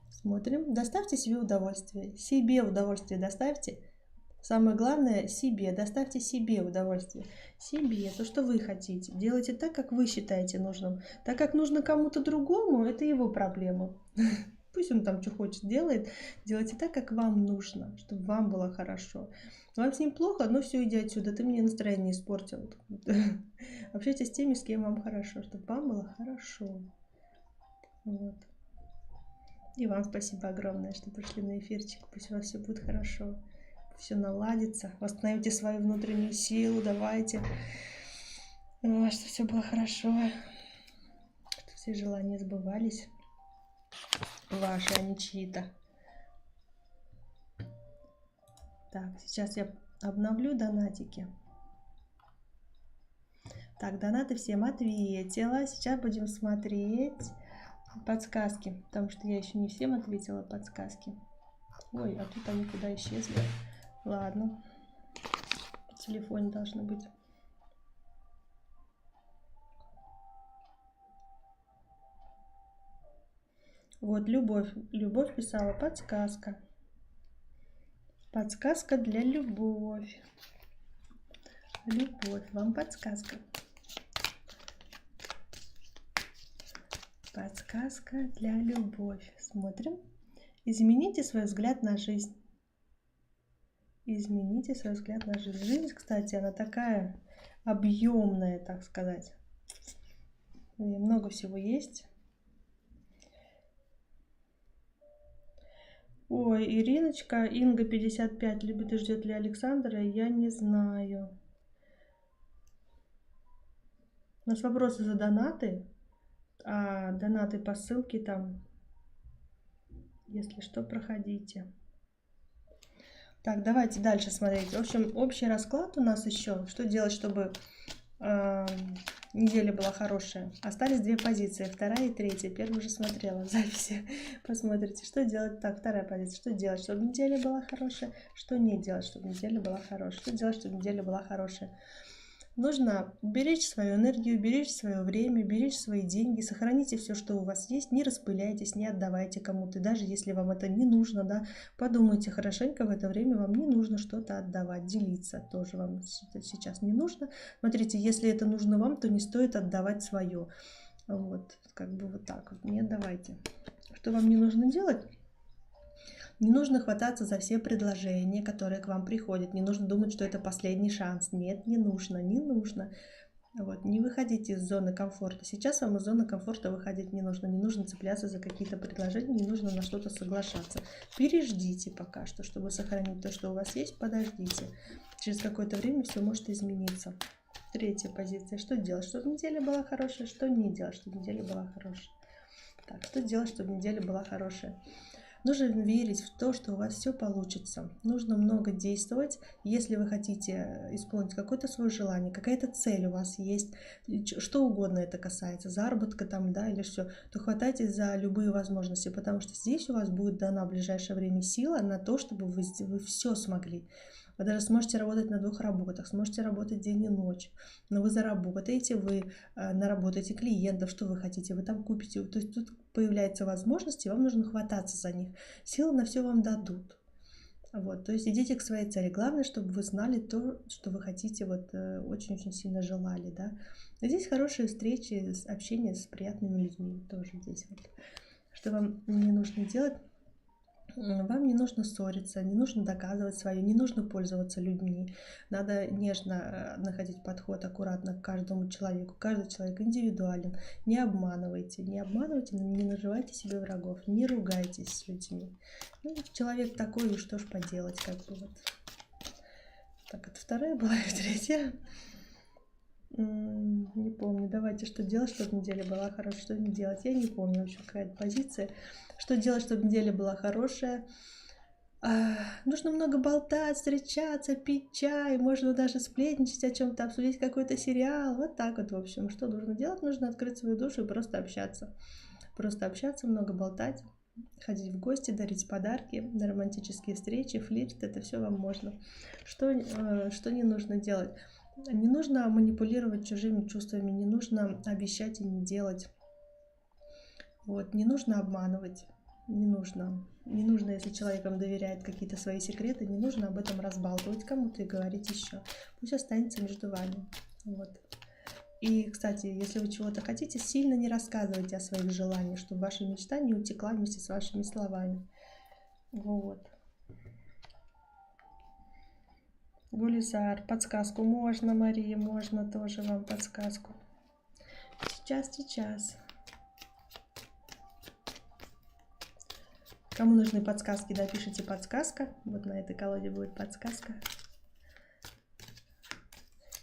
Смотрим. Доставьте себе удовольствие. Себе удовольствие доставьте. Самое главное себе, доставьте себе удовольствие. Себе, то, что вы хотите. Делайте так, как вы считаете нужным. Так как нужно кому-то другому, это его проблема. Пусть он там что хочет делает. Делайте так, как вам нужно, чтобы вам было хорошо. Вам с ним плохо, ну все, иди отсюда, ты мне настроение испортил. Общайтесь с теми, с кем вам хорошо, чтобы вам было хорошо. Вот. И вам спасибо огромное, что пришли на эфирчик. Пусть у вас все будет хорошо, все наладится. Восстановите свою внутреннюю силу, давайте. Чтобы все было хорошо, чтобы все желания сбывались. Ваши, а не чьи-то. Так, сейчас я обновлю донатики. Так, донаты всем ответила. Сейчас будем смотреть подсказки, потому что я еще не всем ответила подсказки. Ой, а тут они куда исчезли? Ладно, в телефоне должно быть. Вот, Любовь. Любовь писала подсказка. Подсказка для Любовь. Любовь, вам подсказка. Подсказка для Любовь. Смотрим. Измените свой взгляд на жизнь. Измените свой взгляд на жизнь. Жизнь, кстати, она такая объемная, так сказать. Много всего есть. Ой, Ириночка, Инга 55, любит и ждет ли Александра, я не знаю. У нас вопросы за донаты, а донаты по ссылке там, если что, проходите. Так, давайте дальше смотреть. В общем, общий расклад у нас еще. Что делать, чтобы неделя была хорошая? Остались две позиции, вторая и третья. Первую уже смотрела в записи. Посмотрите, что делать. Так, вторая позиция. Что делать, чтобы неделя была хорошая? Что не делать, чтобы неделя была хорошая? Что делать, чтобы неделя была хорошая? Нужно беречь свою энергию, беречь свое время, беречь свои деньги, сохраните все, что у вас есть, не распыляйтесь, не отдавайте кому-то, даже если вам это не нужно, да, подумайте хорошенько, в это время вам не нужно что-то отдавать, делиться тоже вам сейчас не нужно. Смотрите, если это нужно вам, то не стоит отдавать свое. Вот, как бы вот так вот, не отдавайте. Что вам не нужно делать? Не нужно хвататься за все предложения, которые к вам приходят. Не нужно думать, что это последний шанс. Нет, не нужно, не нужно. Вот, не выходите из зоны комфорта. Сейчас вам из зоны комфорта выходить не нужно. Не нужно цепляться за какие-то предложения, не нужно на что-то соглашаться. Переждите пока что, чтобы сохранить то, что у вас есть. Подождите. Через какое-то время все может измениться. Третья позиция. Что делать, чтобы неделя была хорошая? Что не делать, чтобы неделя была хорошая? Так, что делать, чтобы неделя была хорошая? Нужно верить в то, что у вас все получится. Нужно много действовать. Если вы хотите исполнить какое-то свое желание, какая-то цель у вас есть, что угодно это касается, заработка там, да, или все, то хватайтесь за любые возможности, потому что здесь у вас будет дана в ближайшее время сила на то, чтобы вы все смогли. Вы даже сможете работать на 2 работах, сможете работать день и ночь, но вы заработаете, вы наработаете клиентов, что вы хотите, вы там купите. То есть тут появляются возможности, вам нужно хвататься за них. Силы на все вам дадут. Вот, то есть идите к своей цели. Главное, чтобы вы знали то, что вы хотите, вот очень-очень сильно желали, да. Здесь хорошие встречи, общение с приятными людьми тоже здесь. Вот. Что вам не нужно делать? Вам не нужно ссориться, не нужно доказывать свое, не нужно пользоваться людьми. Надо нежно находить подход аккуратно к каждому человеку. Каждый человек индивидуален. Не обманывайте, не наживайте себе врагов, не ругайтесь с людьми. Ну, человек такой, и что ж поделать, как бы вот. Так, это вторая была и третья. Не помню. Давайте, что делать, чтобы неделя была хорошая, что не делать. Я не помню вообще какая-то позиция. Что делать, чтобы неделя была хорошая? Нужно много болтать, встречаться, пить чай, можно даже сплетничать о чем-то, обсудить какой-то сериал. Вот так вот, в общем. Что нужно делать? Нужно открыть свою душу и просто общаться. Просто общаться, много болтать, ходить в гости, дарить подарки, на романтические встречи, флирт. Это все вам можно. Что не нужно делать? Не нужно манипулировать чужими чувствами, не нужно обещать и не делать. Вот, не нужно обманывать. Не нужно. Не нужно, если человек вам доверяет какие-то свои секреты, не нужно об этом разбалтывать кому-то и говорить еще. Пусть останется между вами. Вот. И, кстати, если вы чего-то хотите, сильно не рассказывайте о своих желаниях, чтобы ваша мечта не утекла вместе с вашими словами. Вот. Гулизар, подсказку можно, Мария, можно тоже вам подсказку. Сейчас. Кому нужны подсказки, да, пишите подсказка. Вот на этой колоде будет подсказка.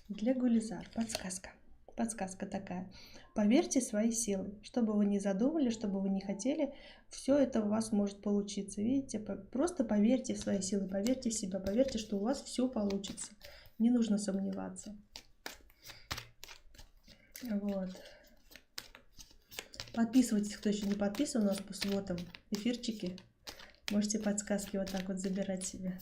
Для Гулизар подсказка. Подсказка такая. Поверьте в свои силы. Что бы вы ни задумали, что бы вы ни хотели, все это у вас может получиться. Видите, просто поверьте в свои силы, поверьте в себя, поверьте, что у вас все получится. Не нужно сомневаться. Вот. Подписывайтесь, кто еще не подписан, у нас по субботам эфирчики. Можете подсказки вот так вот забирать себе.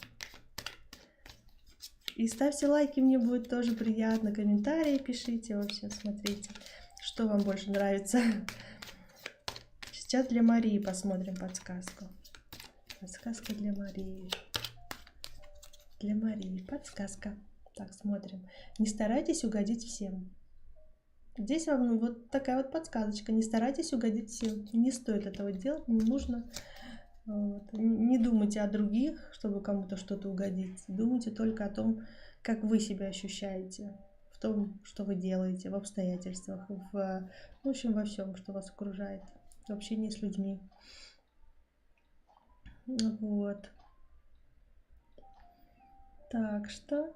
И ставьте лайки, мне будет тоже приятно. Комментарии пишите вообще, смотрите, что вам больше нравится. Сейчас для Марии посмотрим подсказку. Подсказка для Марии. Для Марии подсказка. Так, смотрим. Не старайтесь угодить всем. Здесь вам вот такая вот подсказочка. Не старайтесь угодить всем. Не стоит этого делать, не нужно. Вот. Не думайте о других, чтобы кому-то что-то угодить. Думайте только о том, как вы себя ощущаете, в том, что вы делаете, в обстоятельствах, в общем, во всем, что вас окружает, в общении с людьми. Вот. Так что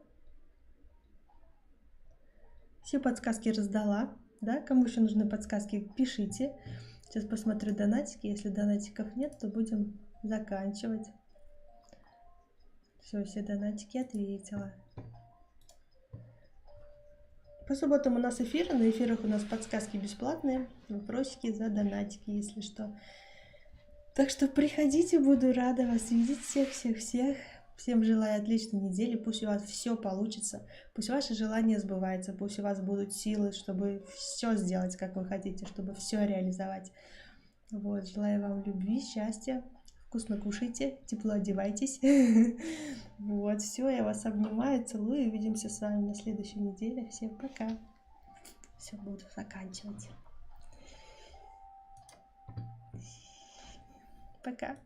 все подсказки раздала. Да? Кому еще нужны подсказки, пишите. Сейчас посмотрю донатики. Если донатиков нет, то будем заканчивать. Все донатики ответила. По субботам у нас эфиры. На эфирах у нас подсказки бесплатные. Вопросики за донатики, если что. Так что приходите, буду рада вас видеть всех. Всем желаю отличной недели. Пусть у вас все получится. Пусть ваши желания сбываются. Пусть у вас будут силы, чтобы все сделать, как вы хотите, чтобы все реализовать. Вот, желаю вам любви, счастья. Вкусно кушайте, тепло одевайтесь. Вот, все, я вас обнимаю, целую. Увидимся с вами на следующей неделе. Всем пока. Все, буду заканчивать. Пока.